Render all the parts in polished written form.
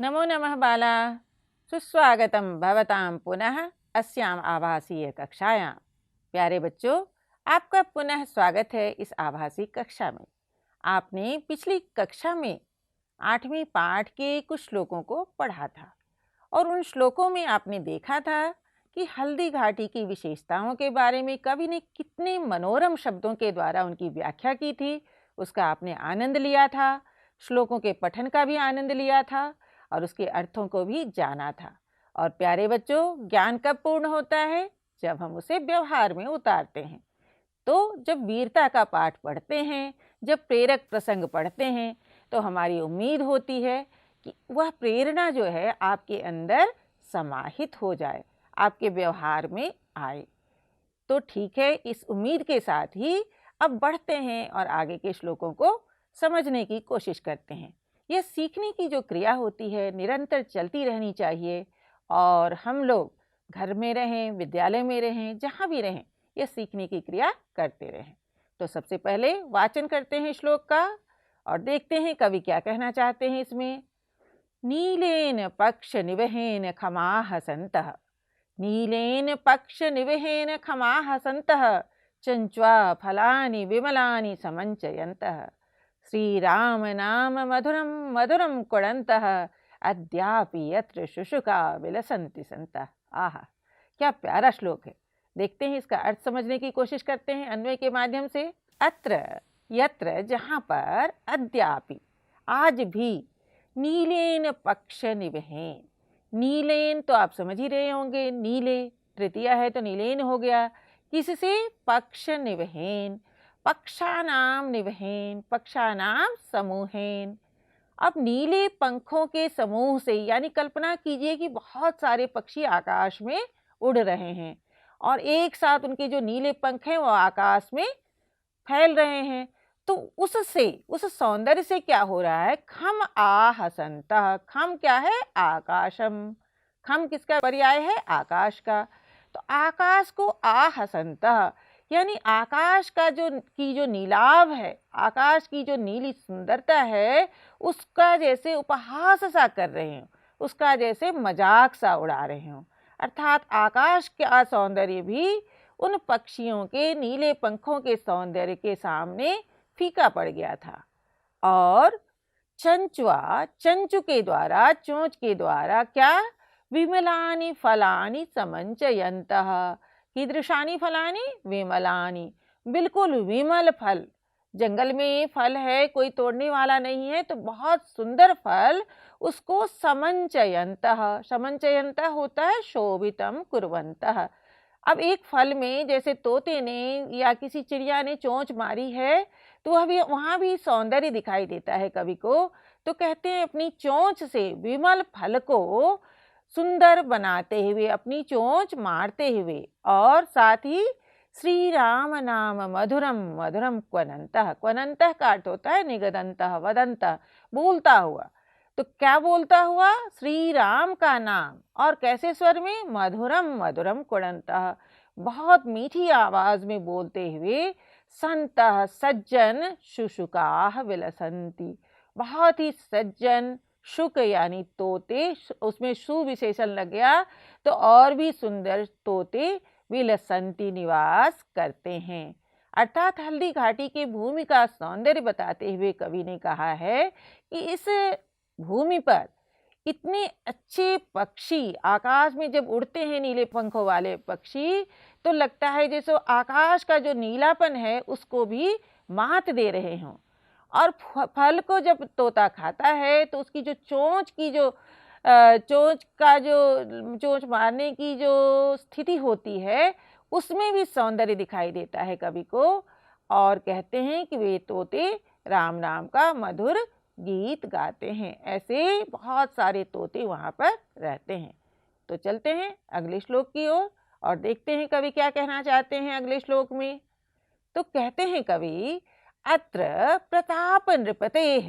नमो नमः बाला। सुस्वागतम भवतां पुनः अस्याम आभासीय कक्षायां। प्यारे बच्चों, आपका पुनः स्वागत है इस आभासी कक्षा में। आपने पिछली कक्षा में 8वीं पाठ के कुछ श्लोकों को पढ़ा था और उन श्लोकों में आपने देखा था कि हल्दी घाटी की विशेषताओं के बारे में कवि ने कितने मनोरम शब्दों के द्वारा उनकी व्याख्या की थी। उसका आपने आनंद लिया था, श्लोकों के पठन का भी आनंद लिया था और उसके अर्थों को भी जाना था। और प्यारे बच्चों, ज्ञान कब पूर्ण होता है? जब हम उसे व्यवहार में उतारते हैं। तो जब वीरता का पाठ पढ़ते हैं, जब प्रेरक प्रसंग पढ़ते हैं, तो हमारी उम्मीद होती है कि वह प्रेरणा जो है आपके अंदर समाहित हो जाए, आपके व्यवहार में आए। तो ठीक है, इस उम्मीद के साथ ही अब बढ़ते हैं और आगे के श्लोकों को समझने की कोशिश करते हैं। यह सीखने की जो क्रिया होती है निरंतर चलती रहनी चाहिए और हम लोग घर में रहें, विद्यालय में रहें, जहाँ भी रहें, यह सीखने की क्रिया करते रहें। तो सबसे पहले वाचन करते हैं श्लोक का और देखते हैं कवि क्या कहना चाहते हैं इसमें। नीलेन पक्ष निवहेन खमाह संतः, नीलेन पक्ष निवहेन खमाह संतः, चंच्वा फलानि विमलानि समंचयन्तः, श्रीराम नाम मधुरम मधुरम कुड़न्तः, अद्यापि यत्र शुशुका विलसन्ति सन्तः। आहा, क्या प्यारा श्लोक है। देखते हैं इसका अर्थ समझने की कोशिश करते हैं अन्वय के माध्यम से। अत्र यत्र, जहाँ पर, अद्यापि आज भी, नीलेन पक्ष निवहेन, नीलेन तो आप समझ ही रहे होंगे, नीले तृतीया है तो नीलेन हो गया। किससे? पक्ष निवहेन, पक्षानाम निवहेन, पक्षानाम समूहेन। अब नीले पंखों के समूह से, यानी कल्पना कीजिए कि बहुत सारे पक्षी आकाश में उड़ रहे हैं और एक साथ उनके जो नीले पंख हैं वो आकाश में फैल रहे हैं। तो उससे, उस सौंदर्य से क्या हो रहा है? खम आहसंतः, खम क्या है? आकाशम। खम किसका पर्याय है? आकाश का। तो आकाश को आहसंतः, यानी आकाश का जो नीलाभ है, आकाश की जो नीली सुंदरता है, उसका जैसे उपहास सा कर रहे हो, उसका जैसे मजाक सा उड़ा रहे हो। अर्थात आकाश का सौंदर्य भी उन पक्षियों के नीले पंखों के सौंदर्य के सामने फीका पड़ गया था। और चंचुआ, चंचु के द्वारा, चोंच के द्वारा क्या? विमलानि फलानि समंचयन्तः, कीदृशानि फलानि? विमलानि, बिल्कुल विमल फल। जंगल में फल है, कोई तोड़ने वाला नहीं है, तो बहुत सुंदर फल उसको समंचयन्तः, समंचयन्तः होता है शोभितम कुर्वन्तः। अब एक फल में जैसे तोते ने या किसी चिड़िया ने चोंच मारी है तो अभी वहाँ भी सौंदर्य दिखाई देता है कवि को। तो कहते हैं अपनी चोंच से विमल फल को सुंदर बनाते हुए, अपनी चोंच मारते हुए, और साथ ही श्री राम नाम मधुरम मधुरम क्वनन्तः, क्वनन्तः का अर्थ होता है निगदन्तः, वदन्तः, बोलता हुआ। तो क्या बोलता हुआ? श्री राम का नाम, और कैसे स्वर में? मधुरम मधुरम कुड़न्तः, बहुत मीठी आवाज में बोलते हुए। संतः, सज्जन, शुशुकाः विलसन्ति, बहुत ही सज्जन, शुक यानी तोते, उसमें शु विशेषण लग गया तो और भी सुंदर तोते विलसन्ति निवास करते हैं। अर्थात हल्दी घाटी की भूमि का सौंदर्य बताते हुए कवि ने कहा है कि इस भूमि पर इतने अच्छे पक्षी आकाश में जब उड़ते हैं, नीले पंखों वाले पक्षी, तो लगता है जैसे आकाश का जो नीलापन है उसको भी मात दे रहे हों। और फल को जब तोता खाता है तो उसकी जो चोंच की जो चोंच का जो चोंच मारने की जो स्थिति होती है उसमें भी सौंदर्य दिखाई देता है कवि को। और कहते हैं कि वे तोते राम नाम का मधुर गीत गाते हैं। ऐसे बहुत सारे तोते वहाँ पर रहते हैं। तो चलते हैं अगले श्लोक की ओर और देखते हैं कवि क्या कहना चाहते हैं अगले श्लोक में। तो कहते हैं कवि, अत्र प्रताप नृपतेः,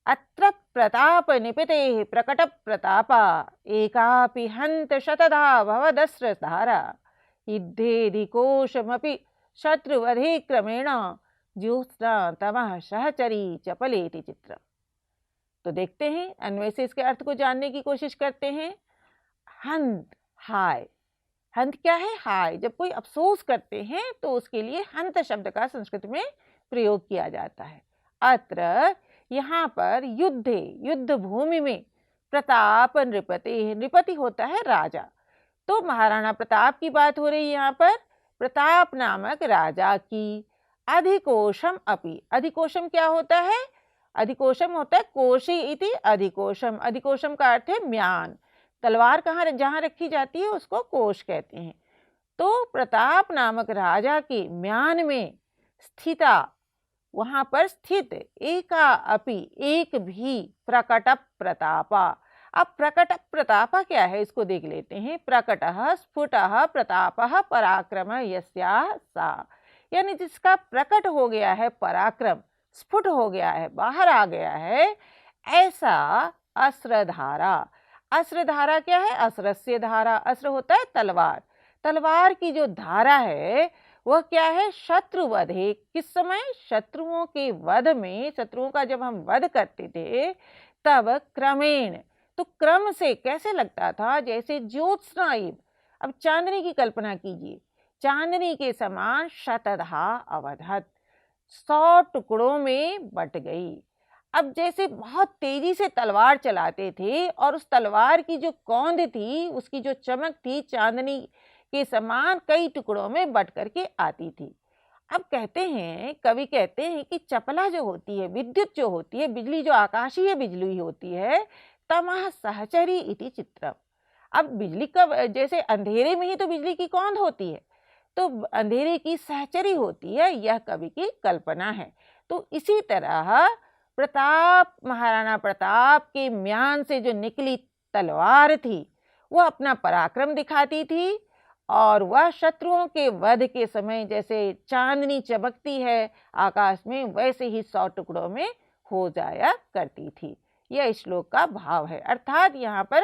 अत्र प्रताप निपतेः प्रकट प्रतापा, एकापि हन्त शतधा भवदस्रधारा, युद्धेधिकोशमपि शत्रुवधे क्रमेण, ज्योत्स्ना तमः सहचरी चपलेति चित्रम्। तो देखते हैं, अन्वय से इसके अर्थ को जानने की कोशिश करते हैं। हंत, हाय। हंत क्या है? हाय। जब कोई अफसोस करते हैं तो उसके लिए हंत शब्द का संस्कृत में प्रयोग किया जाता है। अत्र, यहाँ पर युद्धे, युद्ध भूमि में, प्रताप नृपति, नृपति होता है राजा, तो महाराणा प्रताप की बात हो रही है यहाँ पर, प्रताप नामक राजा की। अधिकोशम अपि, अधिकोशम क्या होता है? अधिकोशम होता है कोशी इति अधिकोशम, अधिकोशम का अर्थ है म्यान। तलवार कहाँ जहाँ रखी जाती है उसको कोश कहते हैं। तो प्रताप नामक राजा के म्यान में स्थिता, वहां पर स्थित, एका अपि, एक भी, प्रकट प्रतापा। अब प्रकट प्रतापा क्या है इसको देख लेते हैं। प्रकटः स्फुटः प्रतापः पराक्रम यस्याः सा, यानी जिसका प्रकट हो गया है पराक्रम, स्फुट हो गया है, बाहर आ गया है, ऐसा अस्त्रधारा। अस्त्रधारा क्या है? अस्त्रस्य धारा, अस्त्र होता है तलवार, तलवार की जो धारा है वह क्या है? शत्रुवधे, किस समय? शत्रुओं के वध में, शत्रुओं का जब हम वध करते थे तब क्रमेण, तो क्रम से कैसे लगता था? जैसे ज्योत्स्ना इव, अब चांदनी की कल्पना कीजिए, चांदनी के समान शतधा अवधत, 100 टुकड़ों में बट गई। अब जैसे बहुत तेजी से तलवार चलाते थे और उस तलवार की जो कौंध थी, उसकी जो चमक थी, चांदनी के समान कई टुकड़ों में बट करके आती थी। अब कहते हैं, कवि कहते हैं कि चपला जो होती है, विद्युत जो होती है, बिजली जो आकाशीय बिजली होती है, तमः सहचरी इति चित्रम। अब बिजली का, जैसे अंधेरे में ही तो बिजली की कौंध होती है, तो अंधेरे की सहचरी होती है, यह कवि की कल्पना है। तो इसी तरह प्रताप, महाराणा प्रताप के म्यान से जो निकली तलवार थी वह अपना पराक्रम दिखाती थी, और वह शत्रुओं के वध के समय जैसे चांदनी चमकती है आकाश में, वैसे ही 100 टुकड़ों में हो जाया करती थी। यह श्लोक का भाव है। अर्थात यहाँ पर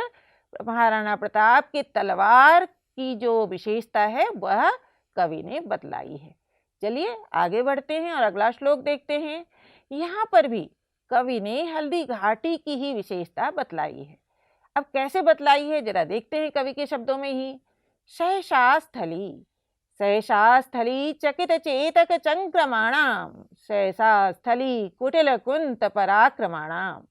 महाराणा प्रताप की तलवार की जो विशेषता है वह कवि ने बतलाई है। चलिए आगे बढ़ते हैं और अगला श्लोक देखते हैं। यहाँ पर भी कवि ने हल्दी घाटी की ही विशेषता बतलाई है। अब कैसे बतलाई है जरा देखते हैं कवि के शब्दों में ही। सहसा स्थली, सहसा स्थली चकित चेतक चंक्रमाणाम, सहसा स्थली कुटिल कुंत पराक्रमाणाम,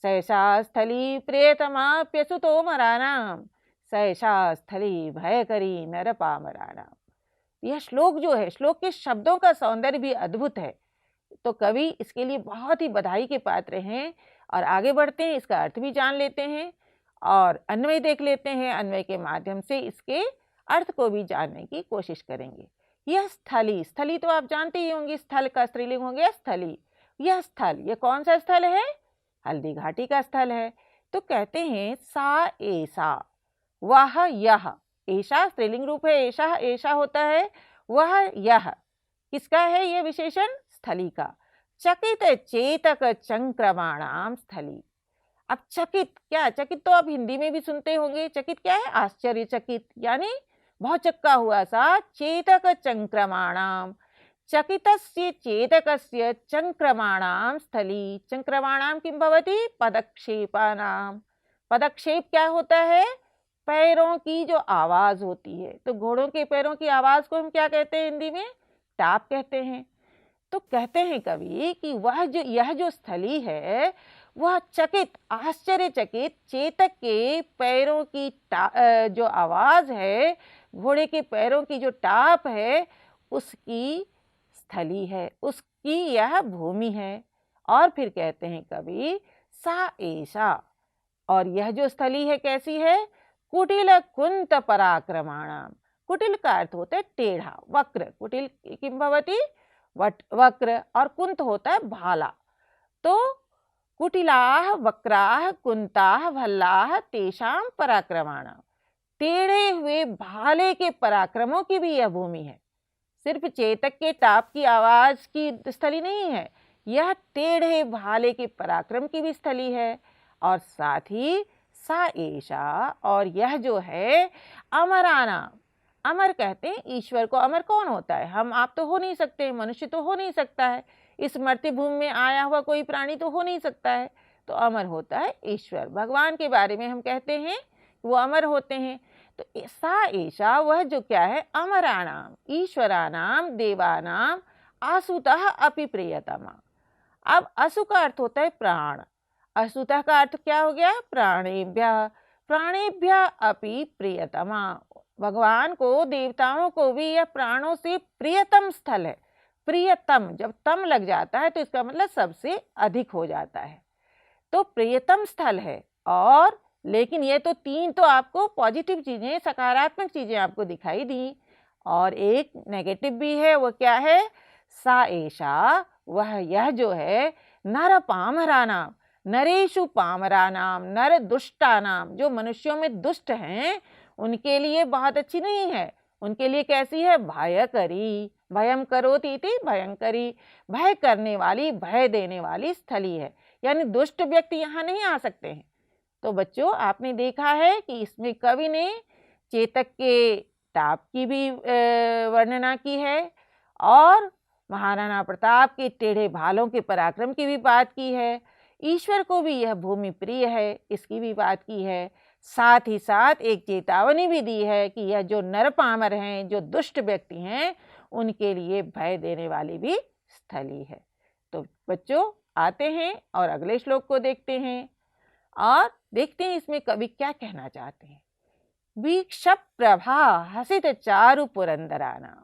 सहसा स्थली प्रियतमाप्यसुतोमराणाम, सहसा स्थली भयकरी नरपामराणाम। यह श्लोक जो है, श्लोक के शब्दों का सौंदर्य भी अद्भुत है, तो कवि इसके लिए बहुत ही बधाई के पात्र हैं। और आगे बढ़ते हैं, इसका अर्थ भी जान लेते हैं और अन्वय देख लेते हैं। अन्वय के माध्यम से इसके अर्थ को भी जानने की कोशिश करेंगे। यह स्थली, स्थली तो आप जानते ही होंगे, स्थल का स्त्रीलिंग हो गया स्थली। यह स्थल, यह कौन सा स्थल है? हल्दी घाटी का स्थल है। तो कहते हैं सा ऐसा, वह यह, ऐसा स्त्रीलिंग रूप है, ऐसा, ऐसा होता है, वह यह, किसका है यह विशेषण? स्थली का। चकित चेतक चंक्रमाणाम स्थली। अब चकित क्या? चकित तो आप हिंदी में भी सुनते होंगे। चकित क्या है? आश्चर्यचकित, यानी बहुत चक्का हुआ सा। चेतक चंक्रमाणाम, चकितस्य चेतकस्य चंक्रमाणाम स्थली। चंक्रमाणाम किं भवति? पदक्षेपानाम। पदक्षेप क्या होता है? पैरों की जो आवाज होती है। तो घोड़ों के पैरों की आवाज को हम क्या कहते हैं हिंदी में? टाप कहते हैं। तो कहते हैं कवि कि यह जो स्थली है वह चकित, आश्चर्यचकित, चेतक के पैरों की जो आवाज है, घोड़े के पैरों की जो टाप है, उसकी स्थली है, उसकी यह भूमि है। और फिर कहते हैं कवि सा ऐसा, और यह जो स्थली है कैसी है? कुटिल कुंत पराक्रमाणाम। कुटिल का अर्थ होता है टेढ़ा, वक्र। कुटिल किं भवति? वक्र, और कुंत होता है भाला। तो कुटिलाः वक्राः कुंताः भल्लाः तेषां पराक्रमाणाम। टेढ़े हुए भाले के पराक्रमों की भी यह भूमि है। सिर्फ चेतक के टाप की आवाज की स्थली नहीं है, यह टेढ़े भाले के पराक्रम की भी स्थली है। और साथ ही सा ऐसा, और यह जो है अमरानाम। अमर कहते हैं ईश्वर को। अमर कौन होता है? हम आप तो हो नहीं सकते, मनुष्य तो हो नहीं सकता है, इस मर्त्य भूमि में आया हुआ कोई प्राणी तो हो नहीं सकता है। तो अमर होता है ईश्वर। भगवान के बारे में हम कहते हैं वो अमर होते हैं। तो सा एषा वह जो क्या है, अमराणाम ईश्वरानाम देवानाम आसुतः अपि प्रियतमा। अब असु का अर्थ होता है प्राण, असुतः का अर्थ क्या हो गया, प्राणेभ्यः, प्राणेभ्यः अपि प्रियतमा। भगवान को, देवताओं को भी यह प्राणों से प्रियतम स्थल है। प्रियतम, जब तम लग जाता है तो इसका मतलब सबसे अधिक हो जाता है, तो प्रियतम स्थल है। और लेकिन ये तो तीन तो आपको पॉजिटिव चीजें, सकारात्मक चीजें आपको दिखाई दी, और एक नेगेटिव भी है। वो क्या है, सा एषा वह यह जो है, नर पामरानाम, नरेषु पामरानाम, नर दुष्टानाम, जो मनुष्यों में दुष्ट हैं उनके लिए बहुत अच्छी नहीं है। उनके लिए कैसी है, भयकरी, भयम करोति इति भयंकरी, भय करने वाली, भय देने वाली स्थली है। यानी दुष्ट व्यक्ति यहाँ नहीं आ सकते हैं। तो बच्चों आपने देखा है कि इसमें कवि ने चेतक के ताप की भी वर्णना की है, और महाराणा प्रताप के टेढ़े भालों के पराक्रम की भी बात की है। ईश्वर को भी यह भूमि प्रिय है, इसकी भी बात की है। साथ ही साथ एक चेतावनी भी दी है कि यह जो नरपामर हैं, जो दुष्ट व्यक्ति हैं, उनके लिए भय देने वाली भी स्थली है। तो बच्चों आते हैं और अगले श्लोक को देखते हैं, और देखते हैं इसमें कवि क्या कहना चाहते हैं। वीक्ष प्रभा हसित चारु पुरंदरानाम,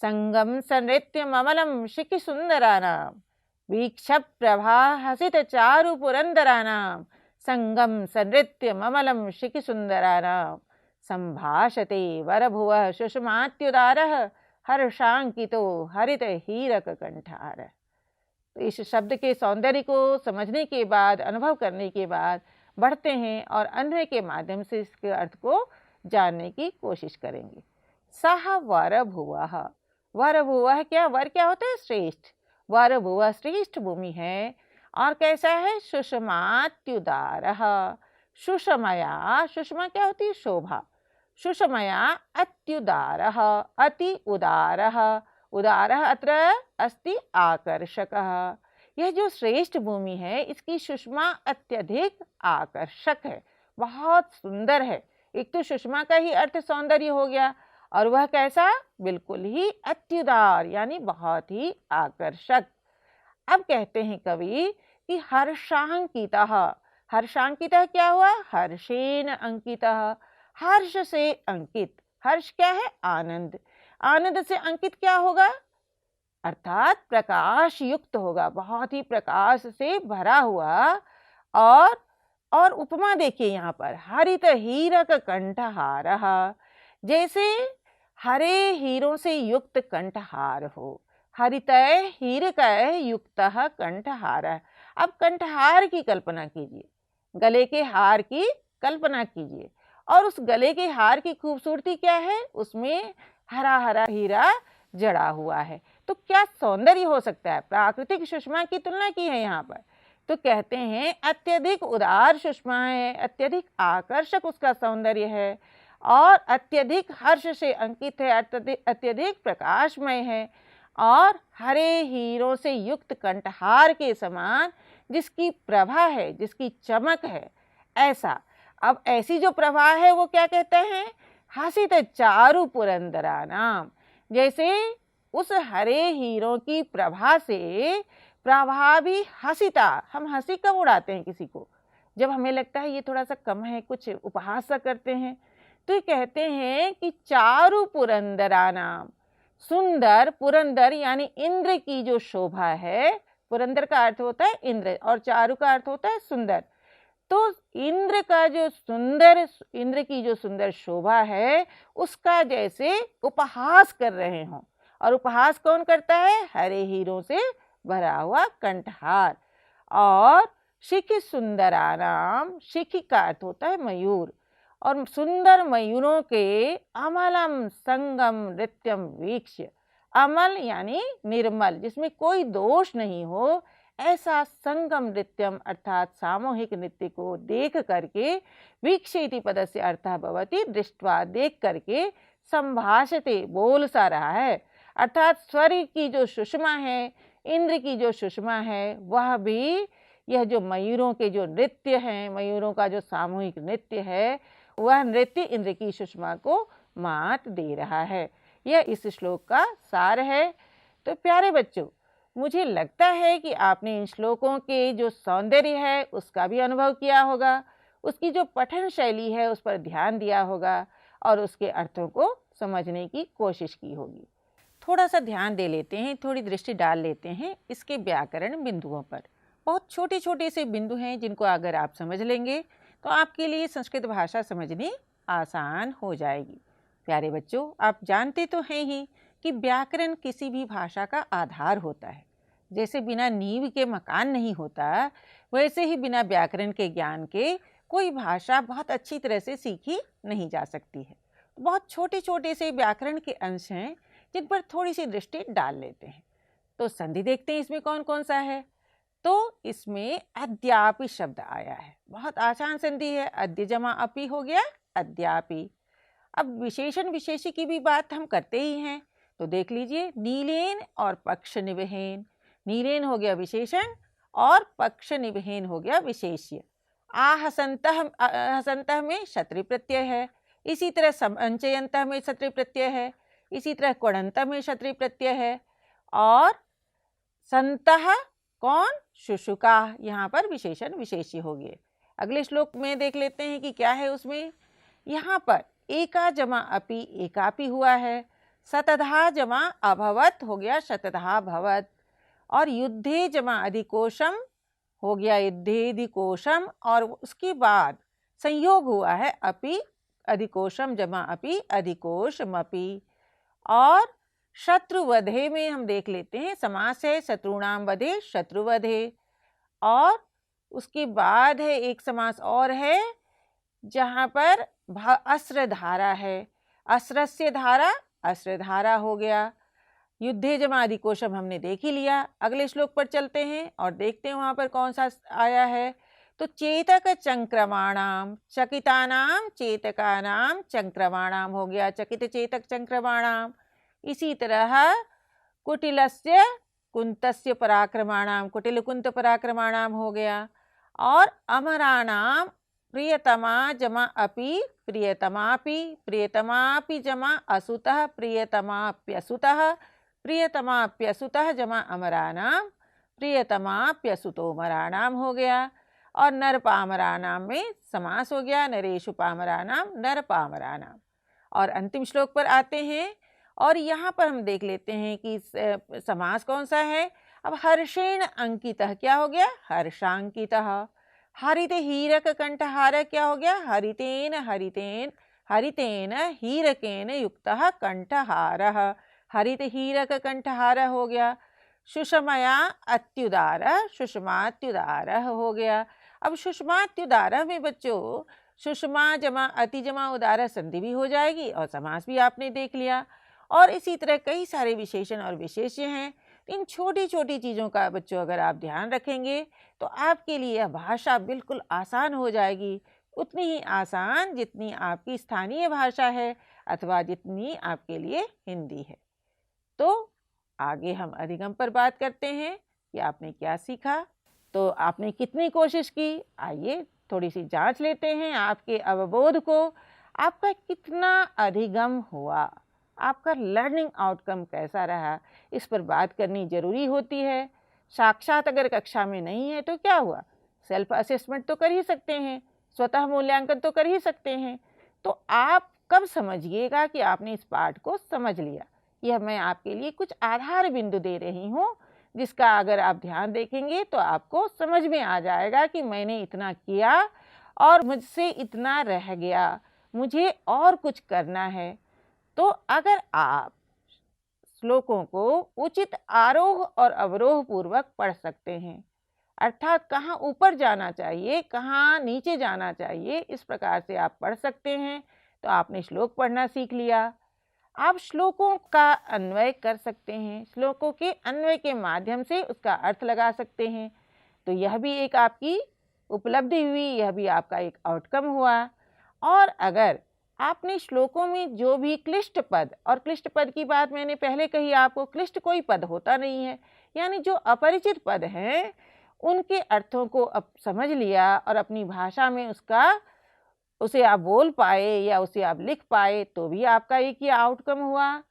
संगम संनृत्यम अमलम शिखि सुंदरानाम। वीक्ष प्रभा हसित चारु पुरंदरानाम, संगम संनृत्यम अमलम शिखि सुंदरानाम। संभाषते वरभुवः सुषमात्युदारः, हर्षांकितो हरित हीरक कंठार। तो इस शब्द के सौंदर्य को समझने के बाद, अनुभव करने के बाद बढ़ते हैं और अन्वय के माध्यम से इसके अर्थ को जानने की कोशिश करेंगे। सह वरभुवः, वरभुवः क्या, वर क्या होता है, श्रेष्ठ। वरभुवः श्रेष्ठ भूमि है, और कैसा है, सुषमात्युदारः, सुषमया, सुषमा क्या होती है, शोभा। सुषमया अत्युदारः, अति उदारः, उदारः अत्र अस्ति आकर्षकः। यह जो श्रेष्ठ भूमि है इसकी सुषमा अत्यधिक आकर्षक है, बहुत सुंदर है। एक तो सुषमा का ही अर्थ सौंदर्य हो गया, और वह कैसा, बिल्कुल ही अत्युदार, यानी बहुत ही आकर्षक। अब कहते हैं कवि कि हर्षांकितः, हर्षांकितः क्या हुआ, हर्षेण अंकितः, हर्ष से अंकित। हर्ष क्या है, आनंद, आनंद से अंकित क्या होगा, अर्थात प्रकाश युक्त होगा, बहुत ही प्रकाश से भरा हुआ। और उपमा देखिए यहाँ पर, हरित हीरक कंठहारः, जैसे हरे हीरों से युक्त कंठहार हो। हरित हीरक युक्तः कंठहारः। अब कंठहार की कल्पना कीजिए, गले के हार की कल्पना कीजिए, और उस गले के हार की खूबसूरती क्या है, उसमें हरा हरा हीरा जड़ा हुआ है। तो क्या सौंदर्य हो सकता है। प्राकृतिक सुषमा की तुलना की है यहाँ पर, तो कहते हैं अत्यधिक उदार सुषमा है, अत्यधिक आकर्षक उसका सौंदर्य है, और अत्यधिक हर्ष से अंकित है, अत्यधिक प्रकाशमय है, और हरे हीरों से युक्त कंठहार के समान जिसकी प्रभा है, जिसकी चमक है, ऐसा। अब ऐसी जो प्रभा है वो क्या कहते हैं, हसित चारु पुरंदरानाम, जैसे उस हरे हीरों की प्रभा से, प्रभा भी हसिता, हम हंसी कब उड़ाते हैं किसी को, जब हमें लगता है ये थोड़ा सा कम है, कुछ उपहास सा करते हैं, तो ये कहते हैं कि चारु पुरंदरानाम, सुंदर, पुरंदर यानी इंद्र की जो शोभा है, पुरंदर का अर्थ होता है इंद्र, और चारु का अर्थ होता है सुंदर। तो इंद्र का जो सुंदर, इंद्र की जो सुंदर शोभा है, उसका जैसे उपहास कर रहे हों। और उपहास कौन करता है, हरे हीरों से भरा हुआ कंठहार। और शिखि सुंदरानाम, शिखि का अर्थ होता है मयूर, और सुंदर मयूरों के अमलम संगम नृत्यम वीक्ष्य, अमल यानी निर्मल, जिसमें कोई दोष नहीं हो, ऐसा संगम नृत्यम अर्थात सामूहिक नृत्य को देख करके, वीक्षेति पदस्य अर्थः भवति दृष्ट्वा, देख करके, संभाषते बोल सा रहा है, अर्थात स्वर्ग की जो सुषमा है, इंद्र की जो सुषमा है, वह भी यह जो मयूरों के जो नृत्य हैं, मयूरों का जो सामूहिक नृत्य है, वह नृत्य इंद्र की सुषमा को मात दे रहा है। यह इस श्लोक का सार है। तो प्यारे बच्चों, मुझे लगता है कि आपने इन श्लोकों के जो सौंदर्य है उसका भी अनुभव किया होगा, उसकी जो पठन शैली है उस पर ध्यान दिया होगा और उसके अर्थों को समझने की कोशिश की होगी। थोड़ा सा ध्यान दे लेते हैं, थोड़ी दृष्टि डाल लेते हैं इसके व्याकरण बिंदुओं पर। बहुत छोटे छोटे से बिंदु हैं जिनको अगर आप समझ लेंगे तो आपके लिए संस्कृत भाषा समझनी आसान हो जाएगी। प्यारे बच्चों, आप जानते तो हैं ही कि व्याकरण किसी भी भाषा का आधार होता है। जैसे बिना नींव के मकान नहीं होता, वैसे ही बिना व्याकरण के ज्ञान के कोई भाषा बहुत अच्छी तरह से सीखी नहीं जा सकती है। बहुत छोटे छोटे से व्याकरण के अंश हैं जिन पर थोड़ी सी दृष्टि डाल लेते हैं। तो संधि देखते हैं इसमें कौन कौन सा है। तो इसमें अद्यापि शब्द आया है, बहुत आसान संधि है। अद्य जमा अपि हो गया अद्यापि। अब विशेषण विशेषी की भी बात हम करते ही हैं, तो देख लीजिए, नीलेन और पक्ष निवहेन। नीलेन हो गया विशेषण और पक्ष निवहेन हो गया विशेष्य। आहसंतः, हसंतः में क्षत्रिय प्रत्यय है। इसी तरह समंचयंतः में क्षत्रिय प्रत्यय है। इसी तरह कुणंतः में क्षत्रिय प्रत्यय है। और संतः कौन? शुशुका, यहाँ पर विशेषण विशेष्य हो गए। अगले श्लोक में देख लेते हैं कि क्या है उसमें। यहाँ पर एका जमा अपि एकापि हुआ है। शतधा जमा अभवत हो गया शतधा भवत। और युद्धे जमा अधिकोशम हो गया युद्धेधिकोशम। और उसके बाद संयोग हुआ है अपि अधिकोशम जमा अपि अधिकोशमपि। और शत्रुवधे में हम देख लेते हैं, समास है शत्रुणाम वधे शत्रुवधे। और उसके बाद है एक समास और है जहाँ पर अस्त्र धारा है। अस्त्रस्य धारा अस्त्र धारा हो गया। युद्धे जमा अधिकोशम हमने देख ही लिया। अगले श्लोक पर चलते हैं और देखते हैं वहाँ पर कौन सा आया है। तो चेतक चंक्रमाणाम, चकितानाम चेतकानाम चंक्रमाणाम हो गया चकित चेतक चंक्रमाणाम। इसी तरह कुटिलस्य कुंतस्य पराक्रमाणाम, कुटिल कुंत पराक्रमाणाम हो गया। और अमराणाम प्रियतमा जमा अपि प्रियतमापि, प्रियतमापि जमा असुतः प्रियतमाप्यसुतः, प्रियतमाप्यसुतः जमा अमराणाम प्रियतमाप्यसुतोमराणाम हो गया। और नरपामराणाम में समास हो गया नरेषु पामराणाम नरपामराणाम। और अंतिम श्लोक पर आते हैं और यहाँ पर हम देख लेते हैं कि समास कौन सा है। अब हर्षेण अंकितः क्या हो गया हर्षांकितः। हरित हीरक कंठहार क्या हो गया हरितेन हरितेन हरितेन हीरकेन युक्तः कंठहारः, हरित हीरक कंठहार हो गया। सुषमया अत्युदार सुषमात्युदार हो गया। अब सुषमात्युदार में बच्चों सुषमा जमा अति जमा उदार संधि भी हो जाएगी और समास भी आपने देख लिया। और इसी तरह कई सारे विशेषण और विशेष्य हैं। इन छोटी छोटी चीज़ों का बच्चों अगर आप ध्यान रखेंगे तो आपके लिए यह भाषा बिल्कुल आसान हो जाएगी, उतनी ही आसान जितनी आपकी स्थानीय भाषा है अथवा जितनी आपके लिए हिंदी है। तो आगे हम अधिगम पर बात करते हैं कि आपने क्या सीखा, तो आपने कितनी कोशिश की। आइए थोड़ी सी जांच लेते हैं आपके अवबोध को, आपका कितना अधिगम हुआ, आपका लर्निंग आउटकम कैसा रहा, इस पर बात करनी ज़रूरी होती है। साक्षात अगर कक्षा में नहीं है तो क्या हुआ, सेल्फ असेसमेंट तो कर ही सकते हैं, स्वतः मूल्यांकन तो कर ही सकते हैं। तो आप कब समझिएगा कि आपने इस पाठ को समझ लिया। यह मैं आपके लिए कुछ आधार बिंदु दे रही हूँ जिसका अगर आप ध्यान देखेंगे तो आपको समझ में आ जाएगा कि मैंने इतना किया और मुझसे इतना रह गया, मुझे और कुछ करना है। तो अगर आप श्लोकों को उचित आरोह और अवरोह पूर्वक पढ़ सकते हैं, अर्थात कहाँ ऊपर जाना चाहिए कहाँ नीचे जाना चाहिए, इस प्रकार से आप पढ़ सकते हैं, तो आपने श्लोक पढ़ना सीख लिया। आप श्लोकों का अन्वय कर सकते हैं, श्लोकों के अन्वय के माध्यम से उसका अर्थ लगा सकते हैं। तो यह भी एक आपकी उपलब्धि हुई, यह भी आपका एक आउटकम हुआ। और अगर आपने श्लोकों में जो भी क्लिष्ट पद, और क्लिष्ट पद की बात मैंने पहले कही आपको, क्लिष्ट कोई पद होता नहीं है, यानी जो अपरिचित पद हैं उनके अर्थों को अब समझ लिया और अपनी भाषा में उसे आप बोल पाए या उसे आप लिख पाए, तो भी आपका एक ही आउटकम हुआ।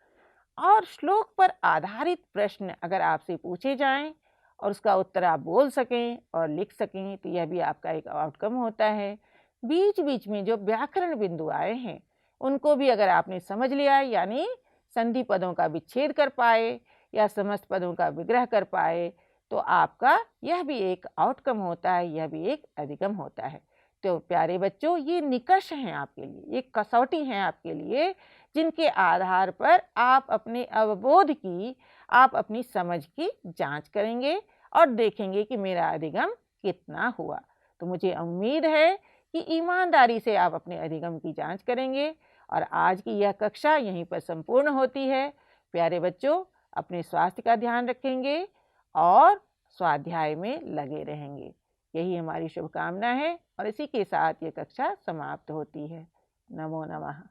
और श्लोक पर आधारित प्रश्न अगर आपसे पूछे जाएं और उसका उत्तर आप बोल सकें और लिख सकें, तो यह भी आपका एक आउटकम होता है। बीच बीच में जो व्याकरण बिंदु आए हैं उनको भी अगर आपने समझ लिया, यानी संधि पदों का विच्छेद कर पाए या समस्त पदों का विग्रह कर पाए, तो आपका यह भी एक आउटकम होता है, यह भी एक अधिगम होता है। तो प्यारे बच्चों, ये निकष हैं आपके लिए, ये कसौटी हैं आपके लिए, जिनके आधार पर आप अपने अवबोध की, आप अपनी समझ की जांच करेंगे और देखेंगे कि मेरा अधिगम कितना हुआ। तो मुझे उम्मीद है कि ईमानदारी से आप अपने अधिगम की जांच करेंगे। और आज की यह कक्षा यहीं पर संपूर्ण होती है। प्यारे बच्चों, अपने स्वास्थ्य का ध्यान रखेंगे और स्वाध्याय में लगे रहेंगे, यही हमारी शुभकामना है। और इसी के साथ ये कक्षा समाप्त होती है। नमो नमः।